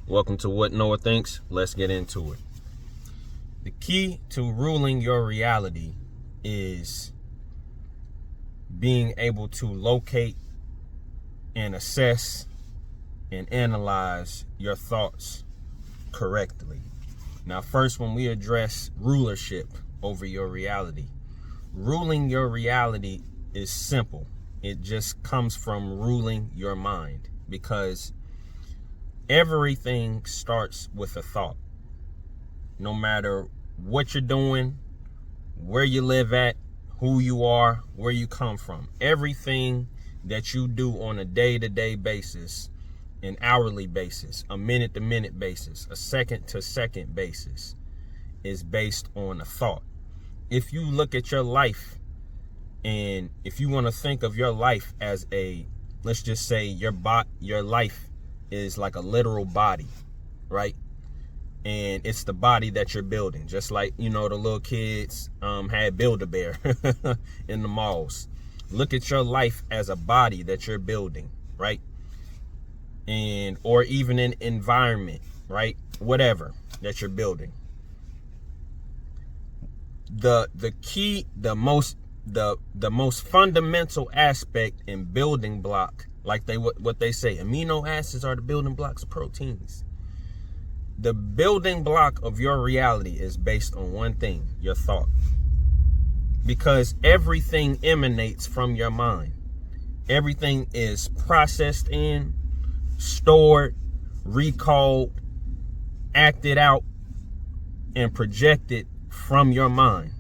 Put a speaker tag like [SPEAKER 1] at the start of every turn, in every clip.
[SPEAKER 1] Welcome to What Noah Thinks. Let's get into it. The key to ruling your reality is being able to locate and assess and analyze your thoughts correctly. Now, first, when we address rulership over your reality, ruling your reality is simple. It just comes from ruling your mind, because everything starts with a thought. No matter what you're doing, where you live at, who you are, where you come from, everything that you do on a day-to-day basis, an hourly basis, a minute-to-minute basis, a second-to-second basis is based on a thought. If you look at your life, and if you want to think of your life as let's just say your life is like a literal body, right? And it's the body that you're building, just like, the little kids had Build-A-Bear in the malls. Look at your life as a body that you're building, right? Or even an environment, right? Whatever that you're building. The key, the most fundamental aspect in building block, like what they say, amino acids are the building blocks of proteins. The building block of your reality is based on one thing: your thought. Because everything emanates from your mind. Everything is processed in, stored, recalled, acted out, and projected from your mind.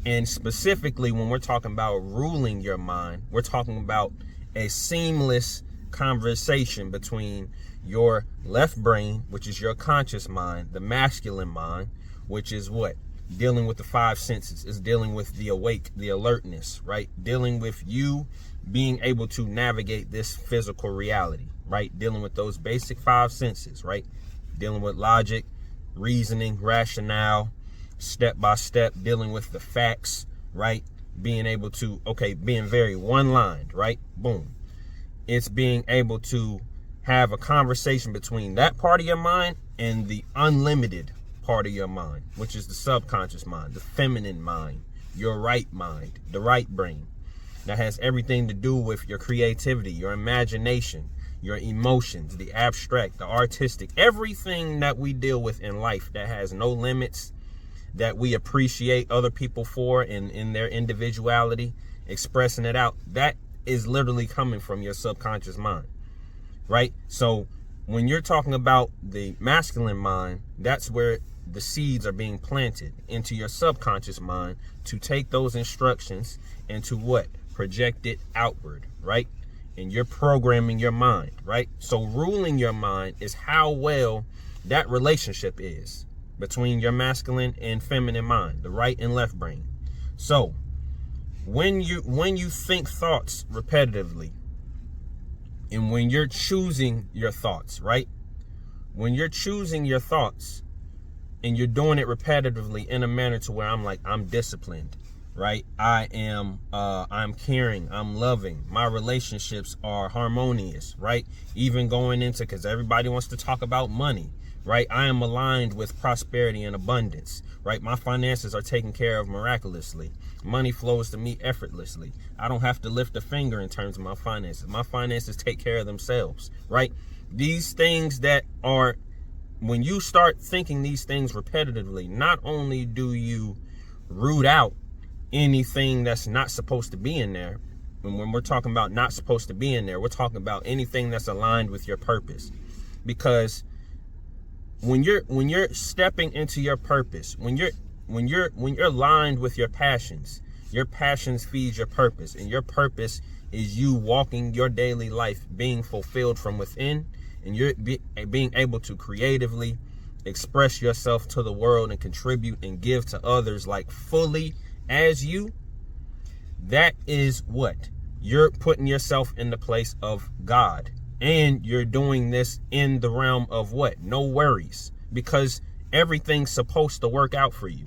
[SPEAKER 1] And specifically, when we're talking about ruling your mind, we're talking about a seamless conversation between your left brain, which is your conscious mind, the masculine mind, which is what? Dealing with the five senses. Is dealing with the awake, the alertness, right? Dealing with you being able to navigate this physical reality, right? Dealing with those basic five senses, right? Dealing with logic, reasoning, rationale, step by step, dealing with the facts, right? Being able to, being very one-lined, right? Boom. It's being able to have a conversation between that part of your mind and the unlimited part of your mind, which is the subconscious mind, the feminine mind, your right mind, the right brain. That has everything to do with your creativity, your imagination, your emotions, the abstract, the artistic, everything that we deal with in life that has no limits, that we appreciate other people for in their individuality, expressing it out. That is literally coming from your subconscious mind, right? So when you're talking about the masculine mind, that's where the seeds are being planted into your subconscious mind to take those instructions and to what? Project it outward, right? And you're programming your mind, right? So ruling your mind is how well that relationship is between your masculine and feminine mind, the right and left brain. So when you think thoughts repetitively, and when you're choosing your thoughts, right? When you're choosing your thoughts and you're doing it repetitively in a manner to where I'm disciplined, right? I'm caring, I'm loving, my relationships are harmonious, right? Even going into, because everybody wants to talk about money, right? I am aligned with prosperity and abundance, right? My finances are taken care of miraculously. Money flows to me effortlessly. I don't have to lift a finger in terms of my finances. My finances take care of themselves, right? These things that are, when you start thinking these things repetitively, not only do you root out anything that's not supposed to be in there, and when we're talking about not supposed to be in there, we're talking about anything that's aligned with your purpose. Because when you're stepping into your purpose, when you're aligned with your passions feed your purpose, and your purpose is you walking your daily life being fulfilled from within, and you're being able to creatively express yourself to the world and contribute and give to others like fully as you. That is what you're putting yourself in the place of God. And you're doing this in the realm of what? No worries. Because everything's supposed to work out for you.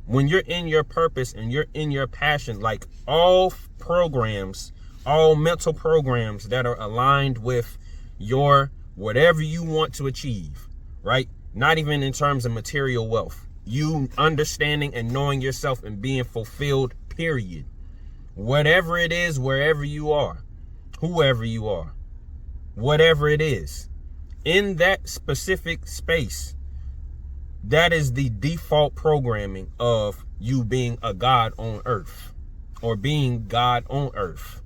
[SPEAKER 1] When you're in your purpose and you're in your passion, like all programs, all mental programs that are aligned with your whatever you want to achieve, right? Not even in terms of material wealth. You understanding and knowing yourself and being fulfilled, period. Whatever it is, wherever you are, whoever you are, whatever it is, in that specific space, that is the default programming of you being a God on earth, or being God on earth.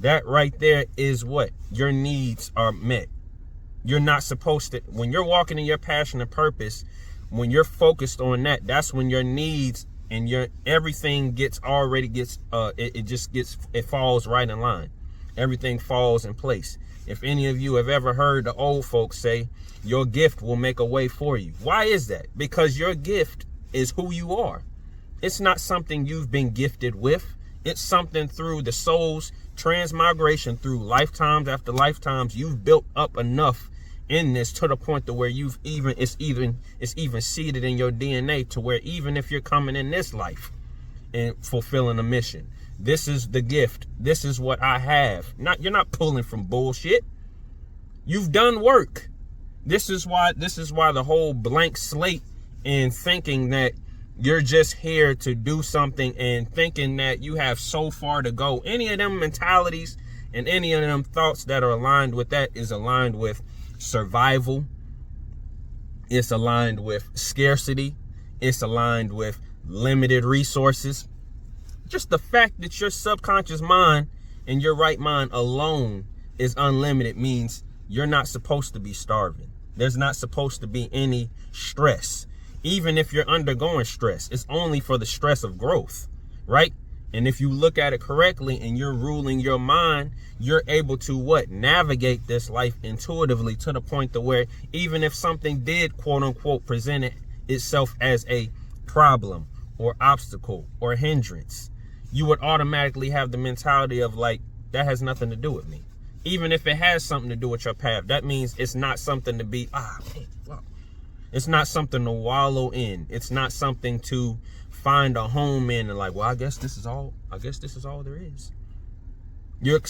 [SPEAKER 1] That right there is what your needs are met. You're not supposed to, when you're walking in your passion and purpose, when you're focused on that, that's when your needs and your everything it falls right in line. Everything falls in place. If any of you have ever heard the old folks say, your gift will make a way for you. Why is that? Because your gift is who you are. It's not something you've been gifted with. It's something through the soul's transmigration, through lifetimes after lifetimes. You've built up enough in this to the point to where it's even seated in your DNA, to where even if you're coming in this life and fulfilling a mission, this is the gift. This is what I have. You're not pulling from bullshit. You've done work. This is why the whole blank slate and thinking that you're just here to do something and thinking that you have so far to go. Any of them mentalities and any of them thoughts that are aligned with that is aligned with survival. It's aligned with scarcity. It's aligned with limited resources. Just the fact that your subconscious mind and your right mind alone is unlimited means you're not supposed to be starving. There's not supposed to be any stress. Even if you're undergoing stress, it's only for the stress of growth, right? And if you look at it correctly and you're ruling your mind, you're able to navigate this life intuitively, to the point to where even if something did, quote unquote, present itself as a problem or obstacle or hindrance, you would automatically have the mentality of like, that has nothing to do with me. Even if it has something to do with your path, that means it's not something to be, it's not something to wallow in. It's not something to find a home in and like, well, I guess this is all there is. You're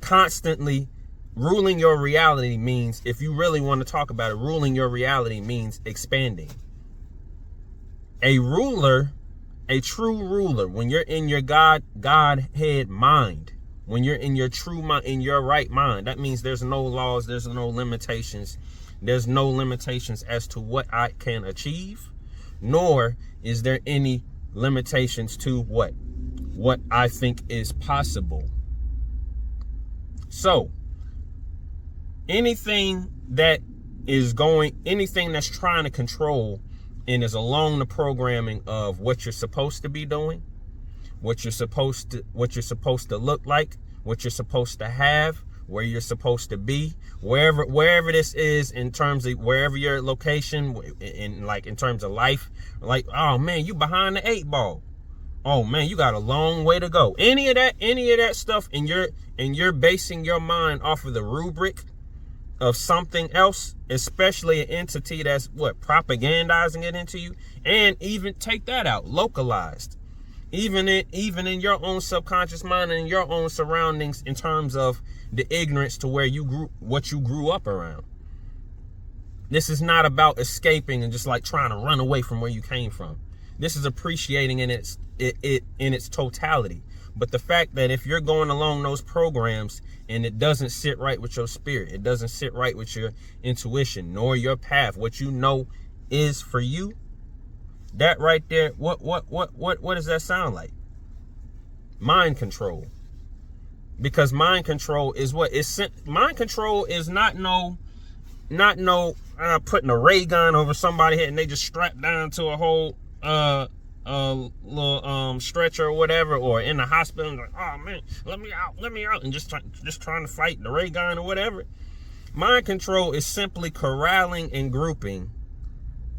[SPEAKER 1] constantly ruling your reality means, if you really want to talk about it, ruling your reality means expanding. A ruler, a true ruler, when you're in your Godhead mind, when you're in your true mind, in your right mind, that means there's no laws, there's no limitations. There's no limitations as to what I can achieve, nor is there any limitations to what I think is possible. So anything that's trying to control and is along the programming of what you're supposed to be doing, what you're supposed to look like, what you're supposed to have, where you're supposed to be, wherever this is, in terms of wherever your location, in terms of life, like, oh man, you behind the 8 ball. Oh man, you got a long way to go. Any of that stuff, and you're basing your mind off of the rubric of something else, especially an entity that's propagandizing it into you, and even take that out, localized. Even in your own subconscious mind and in your own surroundings, in terms of the ignorance to where what you grew up around. This is not about escaping and just like trying to run away from where you came from. This is appreciating in its totality. But the fact that if you're going along those programs and it doesn't sit right with your spirit, it doesn't sit right with your intuition, nor your path, what you know is for you, that right there, what does that sound like? Mind control. Because mind control is mind control is not putting a ray gun over somebody's head and they just strapped down to a whole little stretcher or whatever, or in the hospital and like, oh man, let me out, and just trying to fight the ray gun or whatever. Mind control is simply corralling and grouping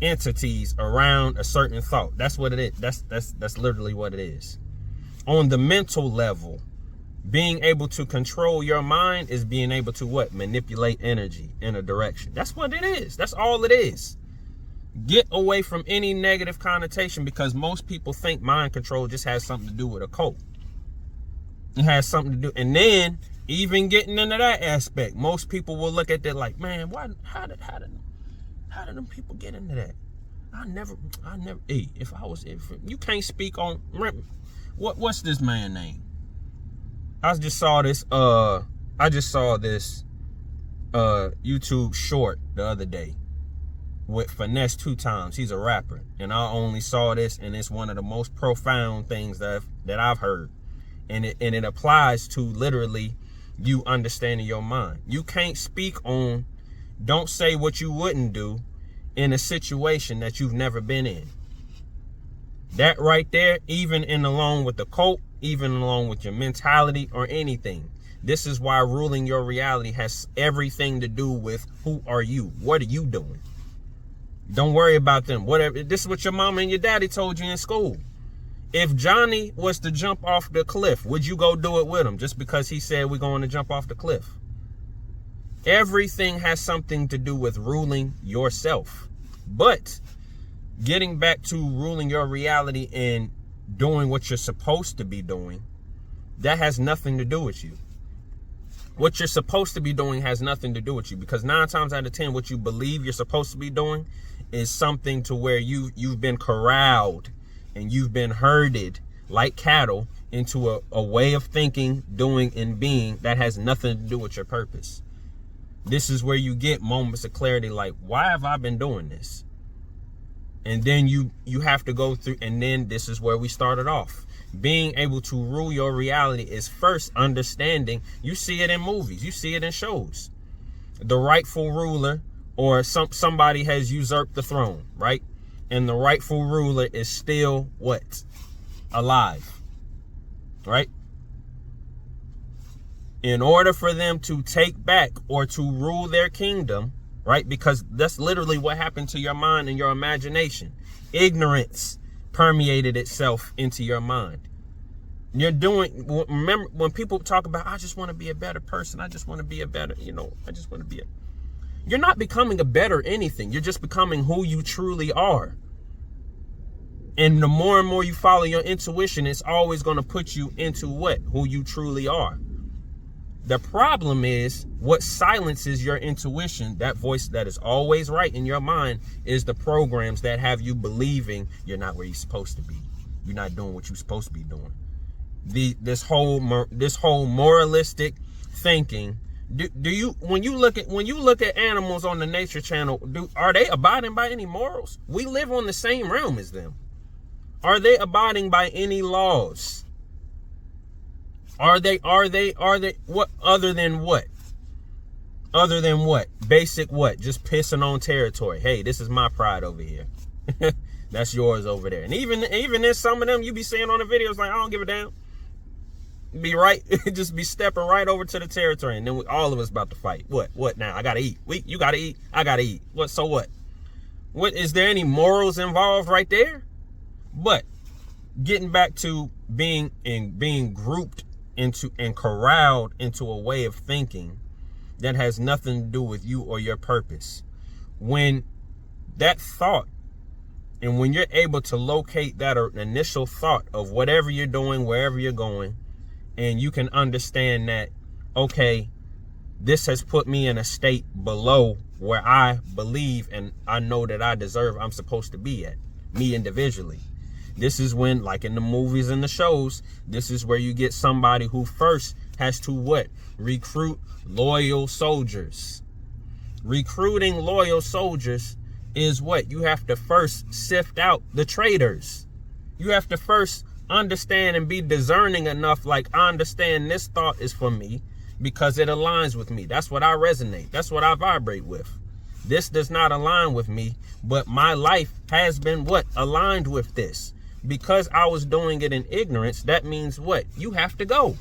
[SPEAKER 1] entities around a certain thought. That's what it is. That's literally what it is. On the mental level, being able to control your mind is being able to manipulate energy in a direction. That's what it is. That's all it is. Get away from any negative connotation, because most people think mind control just has something to do with a cult. It has something to do, and then even getting into that aspect, most people will look at that like, man, How did them people get into that? I never, hey, if you can't speak on, what's this man name? I just saw this YouTube short the other day with Finesse 2 Times. He's a rapper, and I only saw this, and it's one of the most profound things that I've heard, and it applies to literally you understanding your mind. You can't speak on, don't say what you wouldn't do in a situation that you've never been in. That right there, even along with the cult, even along with your mentality or anything, this is why ruling your reality has everything to do with who are you? What are you doing? Don't worry about them. Whatever. This is what your mama and your daddy told you in school. If Johnny was to jump off the cliff, would you go do it with him just because he said we're going to jump off the cliff? Everything has something to do with ruling yourself. But getting back to ruling your reality and doing what you're supposed to be doing, that has nothing to do with you. What you're supposed to be doing has nothing to do with you, because 9 times out of 10, what you believe you're supposed to be doing is something to where you've been corralled and you've been herded like cattle into a way of thinking, doing, and being that has nothing to do with your purpose. This is where you get moments of clarity like, why have I been doing this? And then you have to go through, and then this is where we started off. Being able to rule your reality is first understanding. You see it in movies, you see it in shows. The rightful ruler, or somebody has usurped the throne, right? And the rightful ruler is still what? Alive, right? In order for them to take back or to rule their kingdom, right? Because that's literally what happened to your mind and your imagination. Ignorance permeated itself into your mind. Remember when people talk about, I just want to be a better person. I just want to be a better, I just want to be you're not becoming a better anything. You're just becoming who you truly are. And the more and more you follow your intuition, it's always going to put you into who you truly are. The problem is what silences your intuition, that voice that is always right in your mind, is the programs that have you believing you're not where you're supposed to be. You're not doing what you're supposed to be doing. This whole moralistic thinking. When you look at animals on the Nature Channel, are they abiding by any morals? We live on the same realm as them. Are they abiding by any laws? Are they what other than what? Other than what? Basic what? Just pissing on territory. Hey, this is my pride over here. That's yours over there. And even in some of them you be seeing on the videos like, I don't give a damn. Be right, just be stepping right over to the territory, and then all of us about to fight. What now? I gotta eat. You gotta eat. I gotta eat. What? So what? What is there any morals involved right there? But getting back to being grouped into and corralled into a way of thinking that has nothing to do with you or your purpose. When that thought, and when you're able to locate that initial thought of whatever you're doing, wherever you're going, and you can understand that, okay, this has put me in a state below where I believe and I know that I deserve, I'm supposed to be at, me individually. This is when, like in the movies and the shows, this is where you get somebody who first has to what? Recruit loyal soldiers. Recruiting loyal soldiers is what? You have to first sift out the traitors. You have to first understand and be discerning enough, like, I understand this thought is for me because it aligns with me. That's what I resonate. That's what I vibrate with. This does not align with me, but my life has been what? Aligned with this. Because I was doing it in ignorance, that means what? You have to go.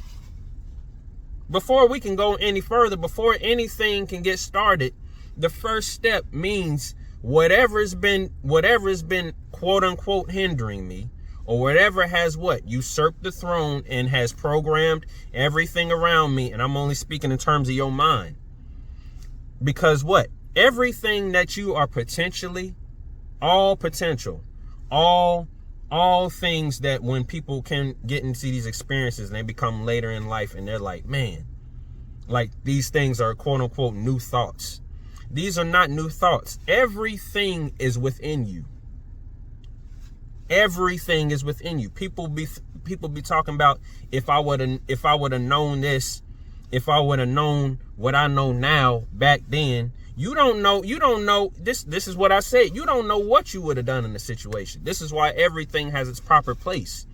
[SPEAKER 1] Before we can go any further, before anything can get started, the first step means whatever's been quote unquote hindering me, or whatever has what? Usurped the throne and has programmed everything around me. And I'm only speaking in terms of your mind. Because what? Everything that you are potentially, all potential, all things that when people can get into these experiences and they become later in life and they're like, man, like these things are quote unquote new thoughts. These are not new thoughts. Everything is within you. Everything is within you. People be talking about, if I would have known this, if I would have known what I know now back then. You don't know. This is what I said. You don't know what you would have done in the situation. This is why everything has its proper place.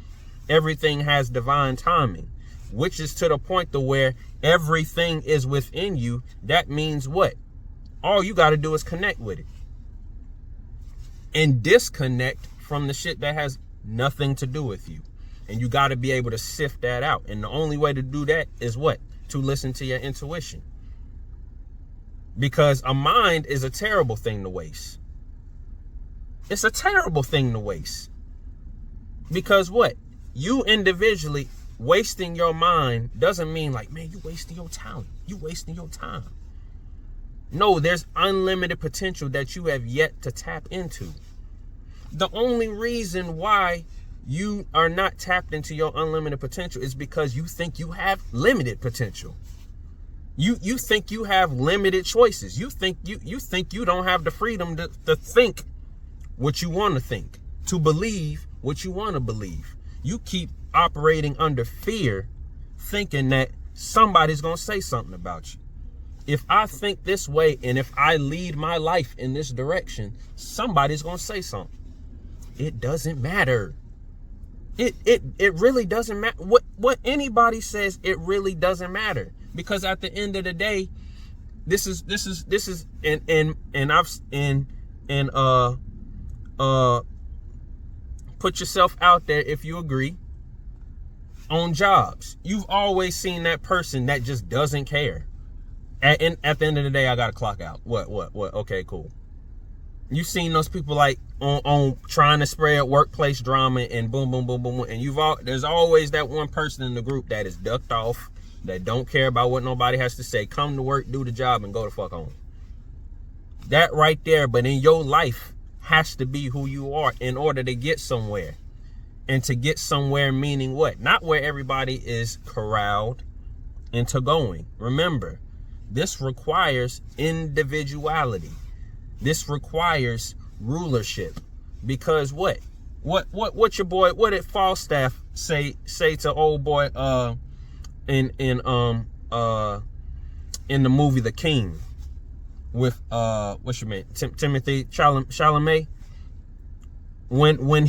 [SPEAKER 1] Everything has divine timing, which is to the point to where everything is within you. That means what? All you got to do is connect with it and disconnect from the shit that has nothing to do with you. And you got to be able to sift that out. And the only way to do that is what? To listen to your intuition. Because a mind is a terrible thing to waste. It's a terrible thing to waste. Because what? You individually wasting your mind doesn't mean like, man, you wasting your talent. You wasting your time. No, there's unlimited potential that you have yet to tap into. The only reason why you are not tapped into your unlimited potential is because you think you have limited potential. You think you have limited choices. You think you don't have the freedom to think what you want to think, to believe what you want to believe. You keep operating under fear, thinking that somebody's going to say something about you. If I think this way and if I lead my life in this direction, somebody's going to say something. It doesn't matter. It really doesn't matter. What anybody says, it really doesn't matter. Because at the end of the day, this is put yourself out there if you agree. On jobs, you've always seen that person that just doesn't care. At the end of the day, I gotta clock out. What? Okay, cool. You've seen those people like on trying to spread workplace drama and boom, boom, boom, boom, and there's always that one person in the group that is ducked off, that don't care about what nobody has to say. Come to work, do the job, and go the fuck on. That right there, but in your life has to be who you are in order to get somewhere. And to get somewhere meaning what? Not where everybody is corralled into going. Remember, this requires individuality. This requires rulership. Because what your boy, what did Falstaff say to old boy in the movie The King with what's your man, Timothy Chalamet? When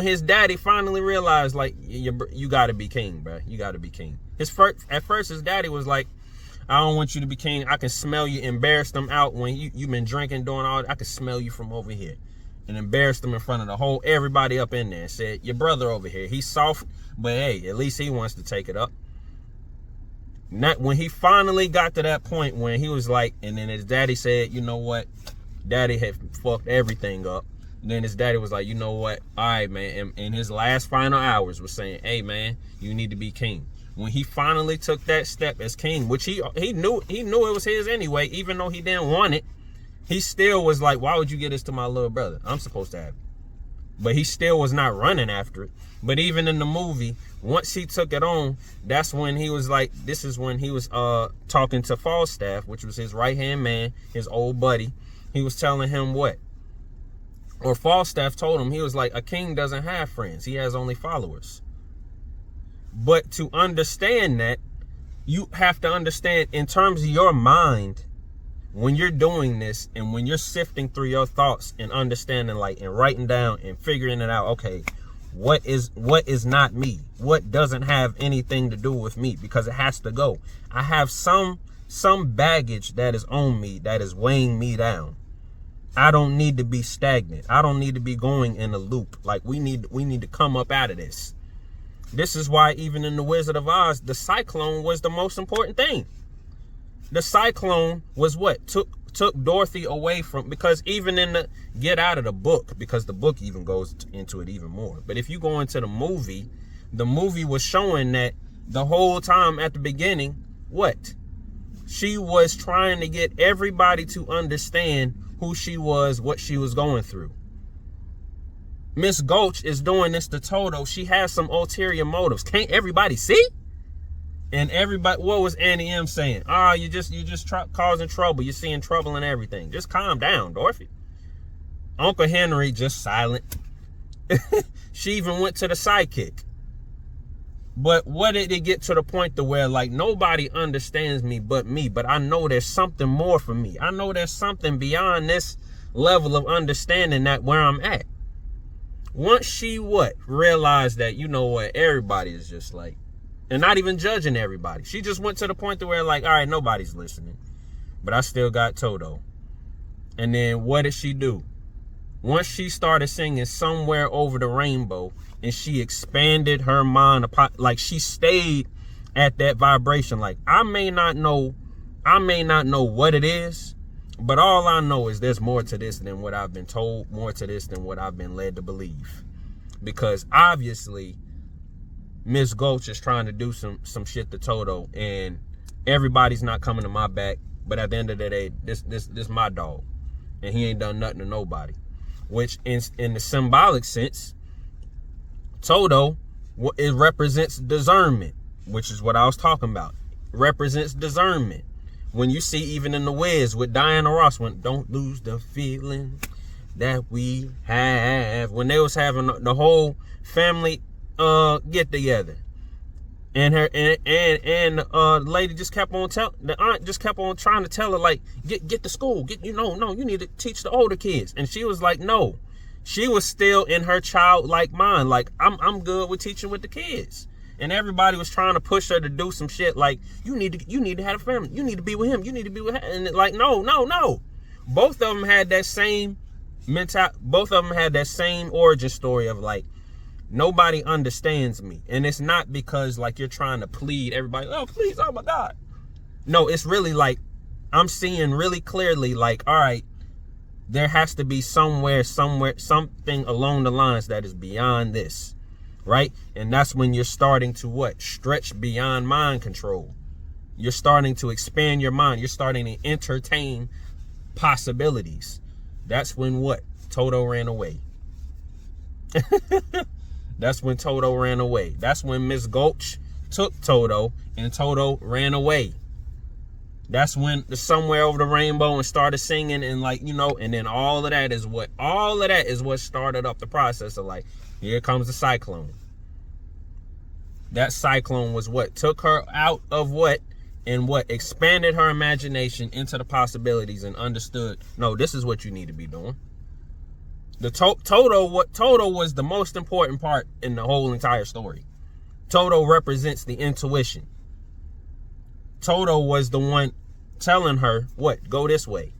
[SPEAKER 1] his daddy finally realized, like, you gotta be king, bro. You gotta be king. At first his daddy was like, I don't want you to be king. I can smell you. Embarrassed them out when you've been drinking, doing all that. I can smell you from over here. And embarrassed them in front of everybody up in there and said, your brother over here, he's soft, but hey, at least he wants to take it up. When he finally got to that point when he was like, and then his daddy said, you know what? Daddy had fucked everything up. And then his daddy was like, you know what? All right, man. And his last final hours was saying, hey, man, you need to be king. When he finally took that step as king, which he knew it was his anyway, even though he didn't want it, he still was like, why would you give this to my little brother? I'm supposed to have it. But he still was not running after it. But even in the movie, once he took it on, that's when he was like, this is when he was talking to Falstaff, which was his right-hand man, his old buddy. He was telling him what? Or Falstaff told him, he was like, a king doesn't have friends. He has only followers. But to understand that, you have to understand in terms of your mind, when you're doing this and when you're sifting through your thoughts and understanding, like, and writing down and figuring it out, okay, what is not me? What doesn't have anything to do with me? Because it has to go. I have some baggage that is on me that is weighing me down. I don't need to be stagnant. I don't need to be going in a loop. Like, we need to come up out of this. This is why even in The Wizard of Oz, the cyclone was the most important thing. The cyclone was what took Dorothy away from, because even in the Get Out of the book, because the book even goes into it even more. But if you go into the movie was showing that the whole time at the beginning, what? She was trying to get everybody to understand who she was, what she was going through. Miss Gulch is doing this to Toto. She has some ulterior motives. Can't everybody see? And everybody, what was Annie M saying? You just causing trouble. You're seeing trouble in everything. Just calm down, Dorothy. Uncle Henry just silent. She even went to the sidekick. But what did it get to the point to where like nobody understands me but me, but I know there's something more for me. I know there's something beyond this level of understanding that where I'm at. Once she realized that, you know what, everybody is just like, and not even judging everybody. She just went to the point to where like, all right, nobody's listening, but I still got Toto. And then what did she do? Once she started singing Somewhere Over the Rainbow, and she expanded her mind, like she stayed at that vibration. Like I may not know what it is, but all I know is there's more to this than what I've been told, more to this than what I've been led to believe. Because obviously Miss Gulch is trying to do some shit to Toto, and everybody's not coming to my back. But at the end of the day, this my dog, and he ain't done nothing to nobody. Which in the symbolic sense, Toto, it represents discernment, which is what I was talking about. Represents discernment. When you see even in The Wiz with Diana Ross, when don't lose the feeling that we have, when they was having the whole family get together, and her and the lady just kept on the aunt just kept on trying to tell her like get to school, you need to teach the older kids, and she was like no. She was still in her childlike mind, like I'm good with teaching with the kids, and everybody was trying to push her to do some shit like you need to have a family, you need to be with him, you need to be with her, and like no. Both of them had that same both of them had that same origin story of like nobody understands me, and it's not because like you're trying to plead everybody. Oh please, oh my God, no, it's really like I'm seeing really clearly like all right. There has to be somewhere, something along the lines that is beyond this, right? And that's when you're starting to stretch beyond mind control. You're starting to expand your mind. You're starting to entertain possibilities. That's when Toto ran away. That's when Toto ran away. That's when Miss Gulch took Toto and Toto ran away. That's when the Somewhere Over the Rainbow and started singing and like, and then all of that is what started up the process of like, here comes the cyclone. That cyclone was what took her out of expanded her imagination into the possibilities and understood, no, this is what you need to be doing. The Toto was the most important part in the whole entire story. Toto represents the intuition. Toto was the one telling her go this way.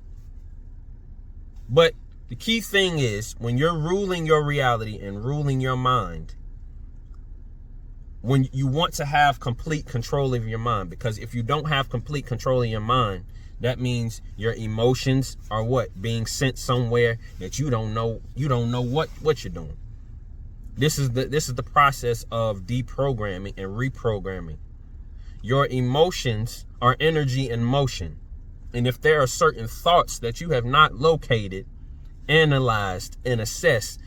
[SPEAKER 1] But the key thing is when you're ruling your reality and ruling your mind, when you want to have complete control of your mind, because if you don't have complete control of your mind, that means your emotions are being sent somewhere that you don't know what you're doing. This is the process of deprogramming and reprogramming. Your emotions are energy in motion. And if there are certain thoughts that you have not located, analyzed, and assessed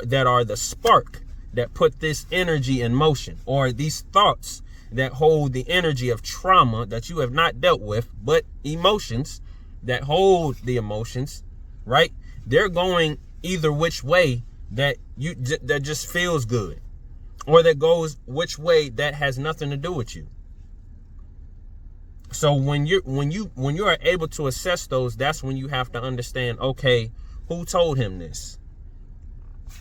[SPEAKER 1] that are the spark that put this energy in motion, or these thoughts that hold the energy of trauma that you have not dealt with, but emotions that hold the emotions, right? They're going either which way that just feels good, or that goes which way that has nothing to do with you. So when you are able to assess those, that's when you have to understand, okay, who told him this?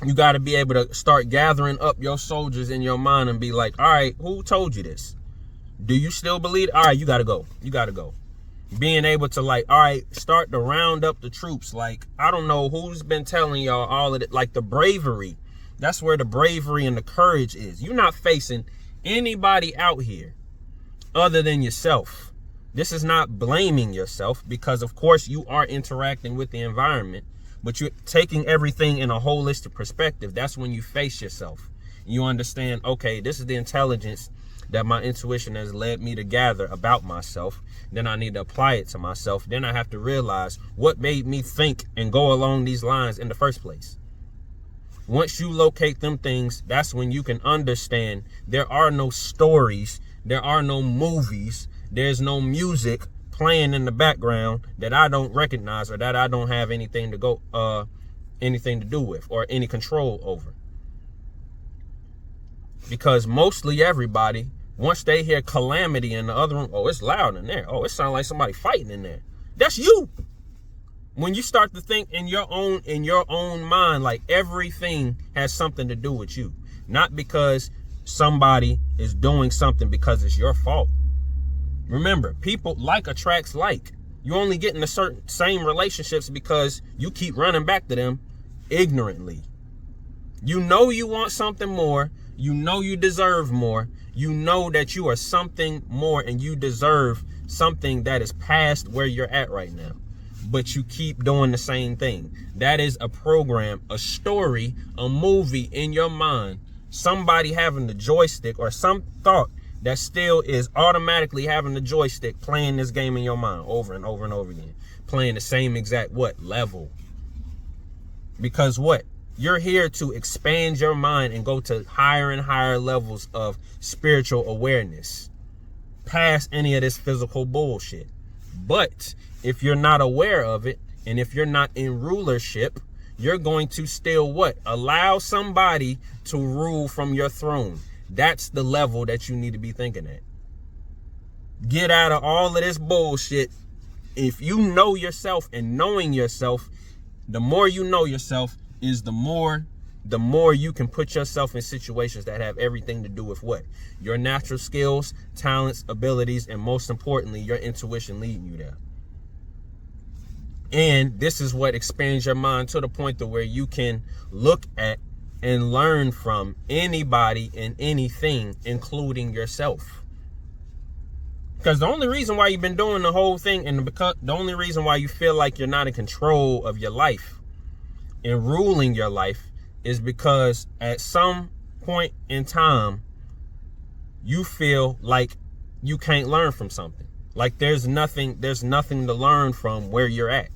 [SPEAKER 1] You got to be able to start gathering up your soldiers in your mind and be like, all right, who told you this? Do you still believe? All right, you got to go. You got to go. Being able to like, all right, start to round up the troops. Like, I don't know who's been telling y'all all of it. Like the bravery, that's where the bravery and the courage is. You're not facing anybody out here other than yourself. This is not blaming yourself, because of course you are interacting with the environment, but you're taking everything in a holistic perspective. That's when you face yourself. You understand, okay, this is the intelligence that my intuition has led me to gather about myself. Then I need to apply it to myself. Then I have to realize what made me think and go along these lines in the first place. Once you locate them things, that's when you can understand there are no stories There are no movies. There's no music playing in the background that I don't recognize or that I don't have anything to do with or any control over. Because mostly everybody, once they hear calamity in the other room, oh, it's loud in there. Oh, it sounds like somebody fighting in there. That's you. When you start to think in your own mind, like everything has something to do with you, not because somebody is doing something because it's your fault. Remember, people like attracts like. You only get in the certain same relationships because you keep running back to them ignorantly. You know you want something more. You know you deserve more. You know that you are something more and you deserve something that is past where you're at right now. But you keep doing the same thing. That is a program, a story, a movie in your mind. Somebody having the joystick or some thought that still is automatically having the joystick playing this game in your mind over and over and over again. Playing the same exact level. Because you're here to expand your mind and go to higher and higher levels of spiritual awareness. Past any of this physical bullshit. But if you're not aware of it, and if you're not in rulership, you're going to still allow somebody to rule from your throne. That's the level that you need to be thinking at. Get out of all of this bullshit. If you know yourself, and knowing yourself, the more you know yourself is the more you can put yourself in situations that have everything to do with your natural skills, talents, abilities, and most importantly, your intuition leading you there. And this is what expands your mind to the point to where you can look at and learn from anybody and anything, including yourself. Because the only reason why you've been doing the whole thing, and the only reason why you feel like you're not in control of your life and ruling your life, is because at some point in time, you feel like you can't learn from something. Like there's nothing to learn from where you're at.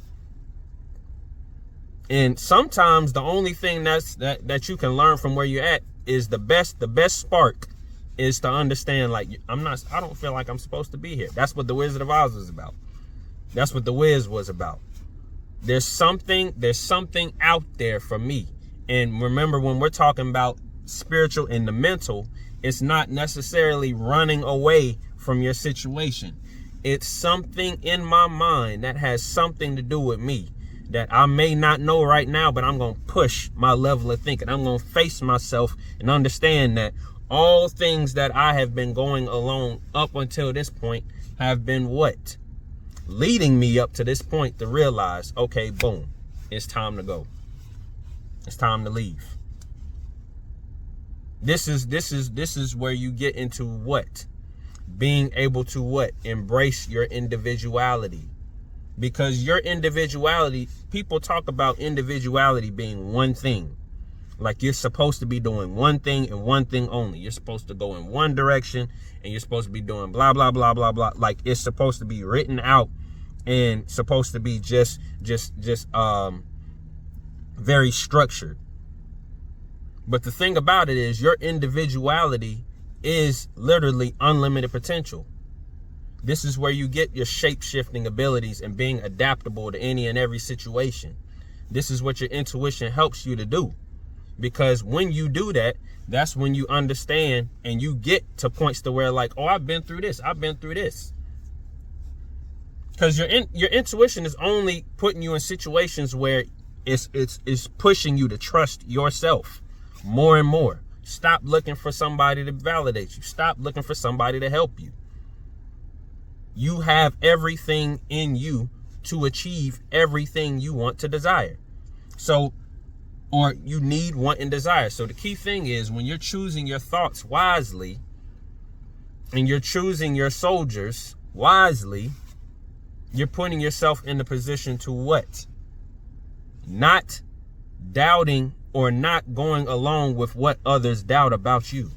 [SPEAKER 1] And sometimes the only thing that you can learn from where you're at is the best spark is to understand, like, I don't feel like I'm supposed to be here. That's what the Wizard of Oz was about. That's what the Wiz was about. There's something out there for me. And remember, when we're talking about spiritual and the mental, it's not necessarily running away from your situation. It's something in my mind that has something to do with me that I may not know right now, but I'm going to push my level of thinking. I'm going to face myself and understand that all things that I have been going along up until this point have been leading me up to this point to realize, okay, boom, it's time to go. It's time to leave. This is where you get into being able to embrace your individuality. Because your individuality, people talk about individuality being one thing. Like you're supposed to be doing one thing and one thing only. You're supposed to go in one direction and you're supposed to be doing blah, blah, blah, blah, blah. Like it's supposed to be written out and supposed to be just very structured. But the thing about it is your individuality is literally unlimited potential. This is where you get your shape-shifting abilities and being adaptable to any and every situation. This is what your intuition helps you to do. Because when you do that, that's when you understand and you get to points to where like, oh, I've been through this. I've been through this. Because your intuition is only putting you in situations where it's pushing you to trust yourself more and more. Stop looking for somebody to validate you. Stop looking for somebody to help you. You have everything in you to achieve everything you want to desire. So, or you need, want, and desire. So the key thing is when you're choosing your thoughts wisely and you're choosing your soldiers wisely, you're putting yourself in the position to not doubting or not going along with what others doubt about you.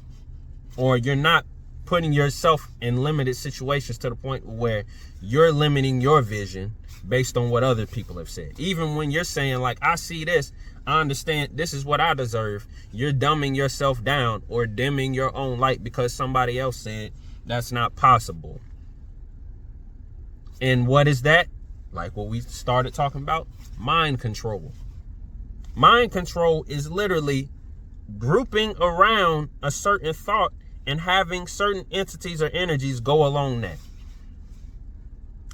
[SPEAKER 1] Or you're not putting yourself in limited situations to the point where you're limiting your vision based on what other people have said. Even when you're saying like, I see this, I understand this is what I deserve. You're dumbing yourself down or dimming your own light because somebody else said That's not possible. And what is that? Like what we started talking about, mind control. Mind control is literally grouping around a certain thought and having certain entities or energies go along that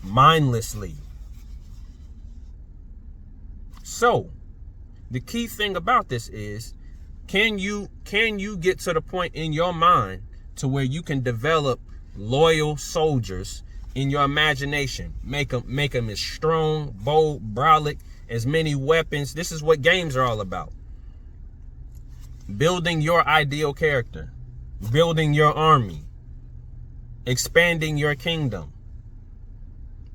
[SPEAKER 1] mindlessly. So the key thing about this is, can you get to the point in your mind to where you can develop loyal soldiers in your imagination, make them as strong, bold, brolic, as many weapons. This is what games are all about. Building your ideal character, building your army, expanding your kingdom,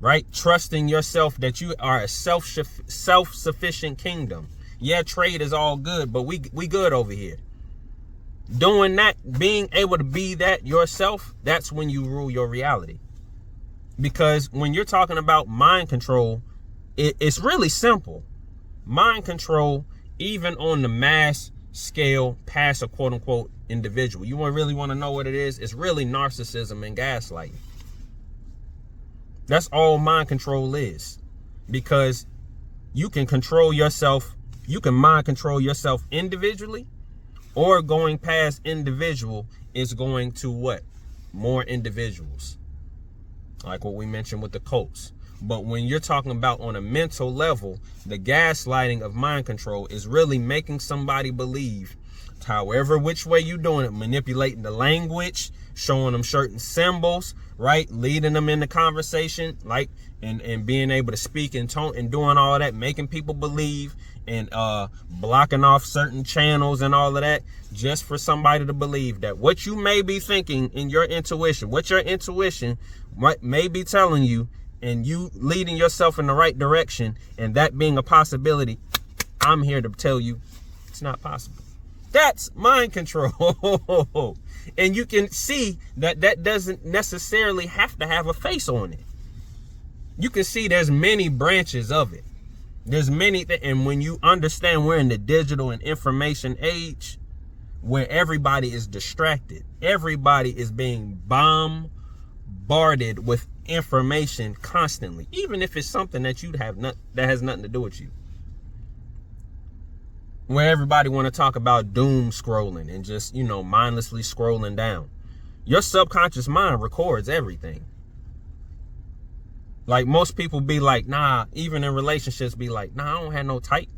[SPEAKER 1] right? Trusting yourself that you are a self-sufficient kingdom. Yeah, trade is all good, but we good over here. Doing that, being able to be that yourself, that's when you rule your reality. Because when you're talking about mind control, it's really simple. Mind control, even on the mass scale, past a quote unquote individual. You really want to know what it is? It's really narcissism and gaslighting. That's all mind control is. Because you can control yourself, you can mind control yourself individually, or going past individual is going to what? More individuals. Like what we mentioned with the cults. But when you're talking about on a mental level, the gaslighting of mind control is really making somebody believe, however which way you're doing it, manipulating the language, showing them certain symbols, right? Leading them in the conversation, like, and being able to speak in tone and doing all that, making people believe, and blocking off certain channels and all of that, just for somebody to believe that what you may be thinking in your intuition, what your intuition may be telling you, and you leading yourself in the right direction, and that being a possibility, I'm here to tell you it's not possible. That's mind control. And you can see that that doesn't necessarily have to have a face on it. You can see there's many branches of it. There's many, and when you understand we're in the digital and information age, where everybody is distracted, everybody is being bombarded with information constantly, even if it's something that that has nothing to do with you. Where everybody want to talk about doom scrolling and just, mindlessly scrolling down. Your subconscious mind records everything. Like most people be like, nah, even in relationships be like, nah, I don't have no type.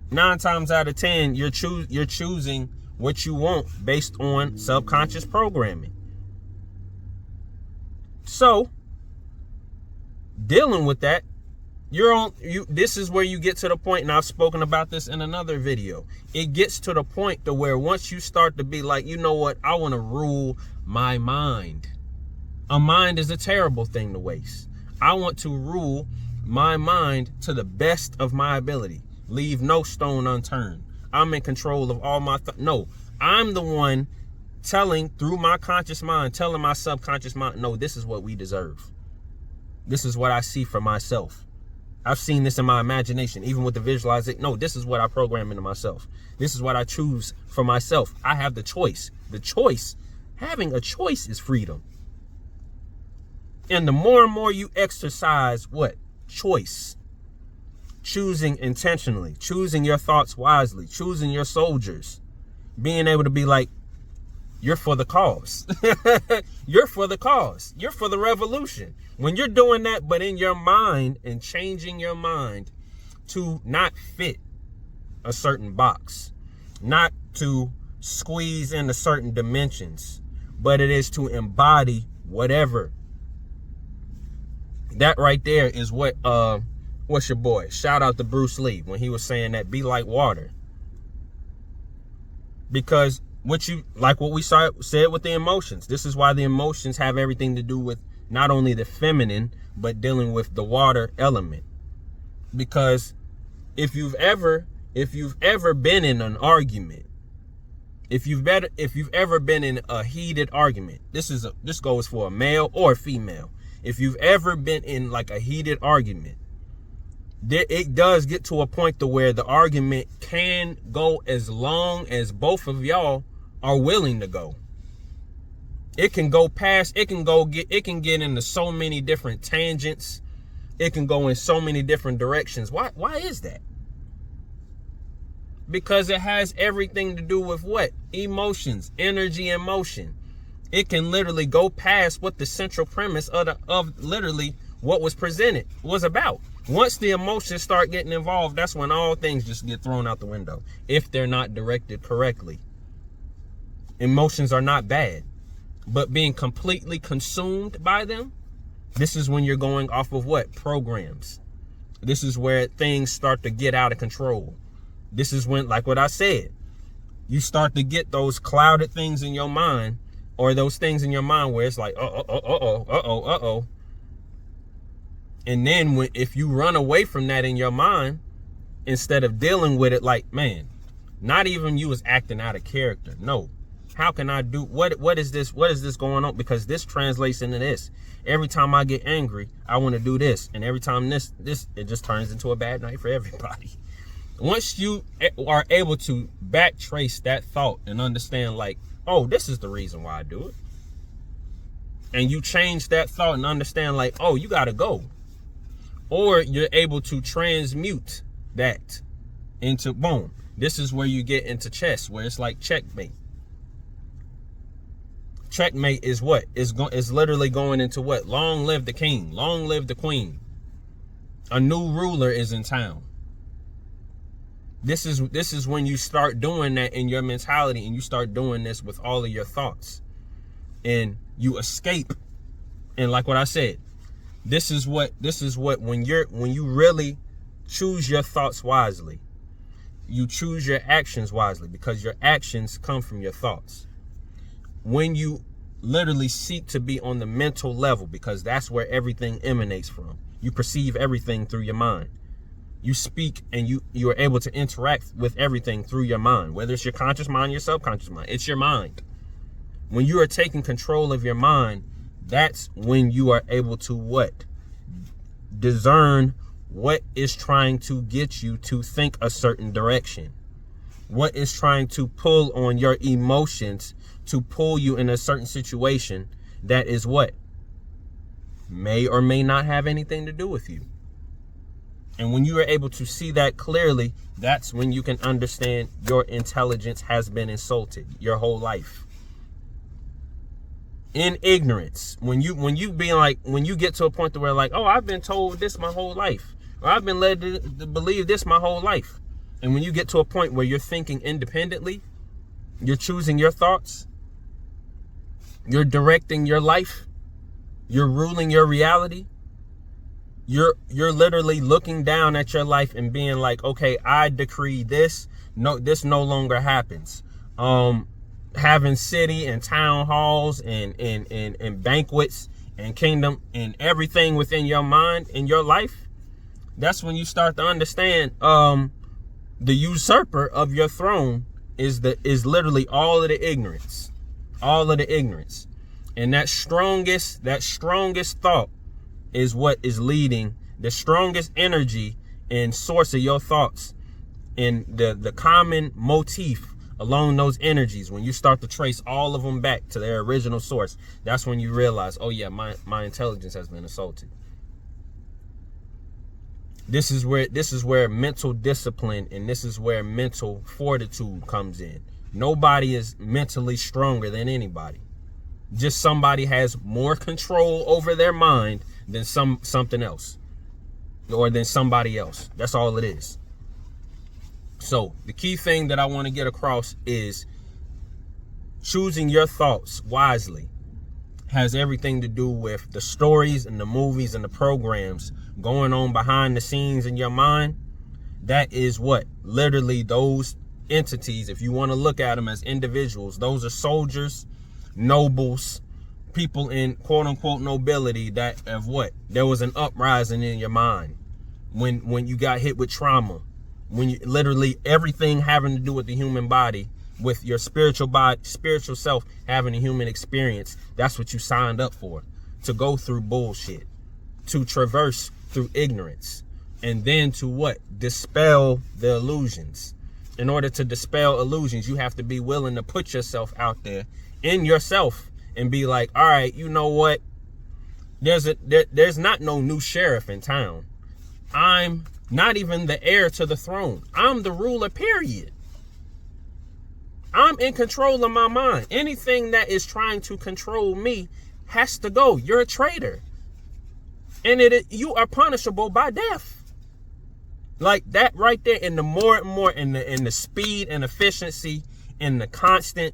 [SPEAKER 1] 9 times out of 10, you're choosing what you want based on subconscious programming. So, dealing with that, this is where you get to the point, and I've spoken about this in another video. It gets to the point to where once you start to be like, you know what, I want to rule my mind. A mind is a terrible thing to waste. I want to rule my mind to the best of my ability. Leave no stone unturned. I'm in control of all my no, I'm the one through my conscious mind, telling my subconscious mind, no, this is what we deserve. This is what I see for myself. I've seen this in my imagination, even with the visualizing. No, this is what I program into myself. This is what I choose for myself. I have the choice. Having a choice is freedom. And the more and more you exercise what? Choice. Choosing intentionally, choosing your thoughts wisely, choosing your soldiers, being able to be like, you're for the cause. You're for the cause. You're for the revolution. When you're doing that, but in your mind, and changing your mind to not fit a certain box, not to squeeze into certain dimensions, but it is to embody whatever. That right there is what, what's your boy? Shout out to Bruce Lee when he was saying that, be like water. Because what we said with the emotions, this is why the emotions have everything to do with not only the feminine, but dealing with the water element. Because if you've ever been in an argument, if you've ever been in a heated argument, this goes for a male or a female. If you've ever been in like a heated argument, it does get to a point to where the argument can go as long as both of y'all are willing to go. It can go past, it can get into so many different tangents. It can go in so many different directions. Why is that? Because it has everything to do with what? Emotions, energy, and motion. It can literally go past what the central premise of literally what was presented was about. Once the emotions start getting involved, that's when all things just get thrown out the window, if they're not directed correctly. Emotions are not bad, but being completely consumed by them, this is when you're going off of what? Programs. This is where things start to get out of control. This is when, like what I said, you start to get those clouded things in your mind, or those things in your mind where it's like, uh-oh. And then if you run away from that in your mind, instead of dealing with it like, man, not even you was acting out of character. No. How can I do, what is this going on? Because this translates into this. Every time I get angry, I want to do this. And every time this, it just turns into a bad night for everybody. Once you are able to backtrace that thought and understand like, oh, this is the reason why I do it. And you change that thought and understand like, oh, you got to go. Or you're able to transmute that into, boom. This is where you get into chess, where it's like checkmate. Checkmate is what? Is literally going into what? Long live the king. Long live the queen. A new ruler is in town. This is when you start doing that in your mentality, and you start doing this with all of your thoughts, and you escape. And like what I said, this is what when you really choose your thoughts wisely, you choose your actions wisely, because your actions come from your thoughts. When you literally seek to be on the mental level, because that's where everything emanates from. You perceive everything through your mind. You speak and you are able to interact with everything through your mind, whether it's your conscious mind, your subconscious mind. It's your mind. When you are taking control of your mind, that's when you are able to what? Discern what is trying to get you to think a certain direction. What is trying to pull on your emotions to pull you in a certain situation that is what? May or may not have anything to do with you. And when you are able to see that clearly, that's when you can understand your intelligence has been insulted your whole life. In ignorance, when you get to a point to where like, oh, I've been told this my whole life, or I've been led to believe this my whole life. And when you get to a point where you're thinking independently, you're choosing your thoughts, you're directing your life, you're ruling your reality, you're literally looking down at your life and being like, okay, I decree this. No, this no longer happens. Having city and town halls and banquets and kingdom and everything within your mind, in your life, that's when you start to understand the usurper of your throne is literally all of the ignorance. All of the ignorance. And that strongest thought is what is leading the strongest energy and source of your thoughts. And the common motif along those energies, when you start to trace all of them back to their original source, that's when you realize, oh yeah, my intelligence has been assaulted. This is where mental discipline and this is where mental fortitude comes in. Nobody is mentally stronger than anybody. Just somebody has more control over their mind than something else, or than somebody else. That's all it is. So the key thing that I want to get across is choosing your thoughts wisely has everything to do with the stories and the movies and the programs going on behind the scenes in your mind. That is what literally those entities, if you want to look at them as individuals, those are soldiers, nobles, people in quote unquote nobility that of what? There was an uprising in your mind when you got hit with trauma, when you literally everything having to do with the human body, with your spiritual self having a human experience. That's what you signed up for, to go through bullshit, to traverse through ignorance, and then to what? Dispel the illusions. In order to dispel illusions, you have to be willing to put yourself out there in yourself and be like, all right, you know what? There's not no new sheriff in town. I'm not even the heir to the throne. I'm the ruler, period. I'm in control of my mind. Anything that is trying to control me has to go. You're a traitor. And you are punishable by death. Like that right there. And the more and more, and the speed and efficiency and the constant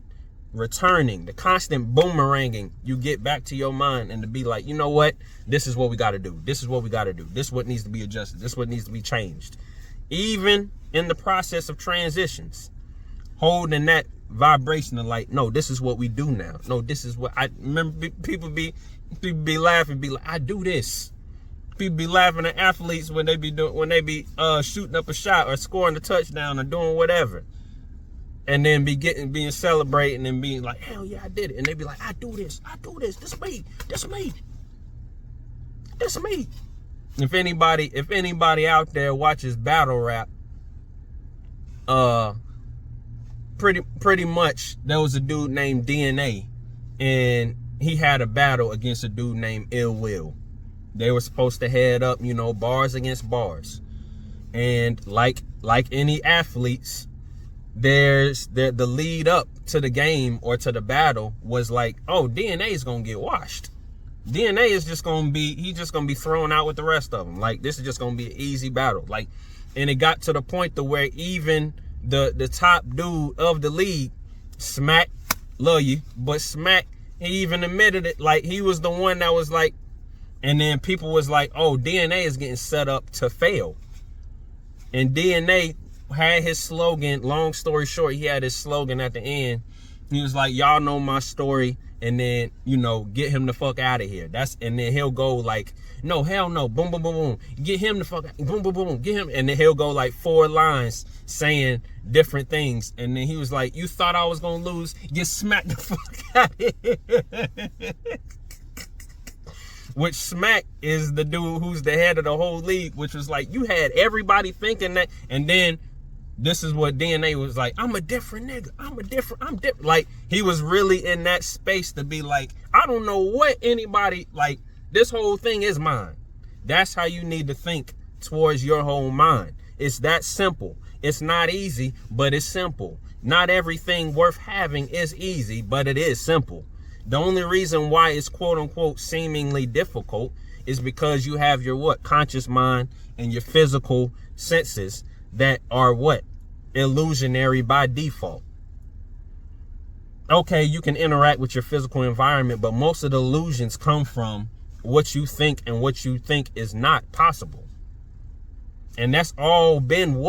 [SPEAKER 1] returning, the constant boomeranging you get back to your mind, and to be like, you know what? This is what we got to do. This is what we got to do. This is what needs to be adjusted. This is what needs to be changed. Even in the process of transitions, holding that vibration of like, no, this is what we do now. No, this is what I remember. People be laughing, be like, I do this. People be laughing at athletes when they be shooting up a shot or scoring a touchdown or doing whatever. And then being celebrating and being like, hell yeah, I did it. And they be like, I do this. This me. If anybody out there watches battle rap, pretty much there was a dude named DNA, and he had a battle against a dude named Ill Will. They were supposed to head up, bars against bars. And like any athletes, there's the lead up to the game or to the battle was like, oh, DNA is gonna get washed. DNA is just gonna be thrown out with the rest of them. Like, this is just gonna be an easy battle. Like, and it got to the point to where even the top dude of the league, Smack, love you, but Smack, he even admitted it. Like, he was the one that was like, and then people was like, oh, DNA is getting set up to fail. And DNA had his slogan, long story short, he had his slogan at the end. He was like, y'all know my story, and then, get him the fuck out of here. And then he'll go like, no, hell no, boom, boom, boom, boom. Get him the fuck out, boom, boom, boom, get him. And then he'll go like 4 lines saying different things. And then he was like, you thought I was gonna lose? Get smacked the fuck out of here. Which Smack is the dude who's the head of the whole league, which was like, you had everybody thinking that. And then this is what DNA was like, I'm a different nigga. I'm different. Like, he was really in that space to be like, I don't know what anybody, like, this whole thing is mine. That's how you need to think towards your whole mind. It's that simple. It's not easy, but it's simple. Not everything worth having is easy, but it is simple. The only reason why it's quote unquote seemingly difficult is because you have your conscious mind and your physical senses that are illusionary by default. Okay, you can interact with your physical environment, but most of the illusions come from what you think and what you think is not possible. And that's all been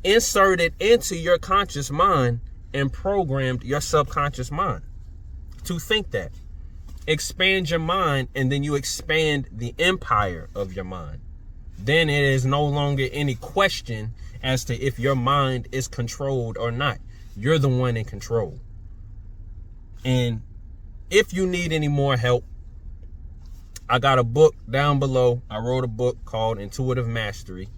[SPEAKER 1] inserted into your conscious mind and programmed your subconscious mind to think that. Expand your mind, and then you expand the empire of your mind. Then it is no longer any question as to if your mind is controlled or not. You're the one in control. And if you need any more help, I got a book down below. I wrote a book called Intuitive Mastery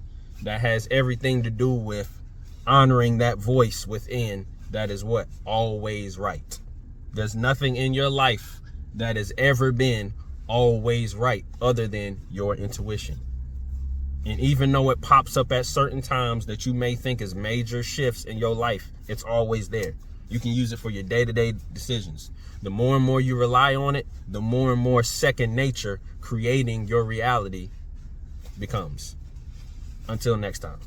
[SPEAKER 1] that has everything to do with honoring that voice within that is always right. There's nothing in your life that has ever been always right other than your intuition. And even though it pops up at certain times that you may think is major shifts in your life, it's always there. You can use it for your day-to-day decisions. The more and more you rely on it, the more and more second nature creating your reality becomes. Until next time.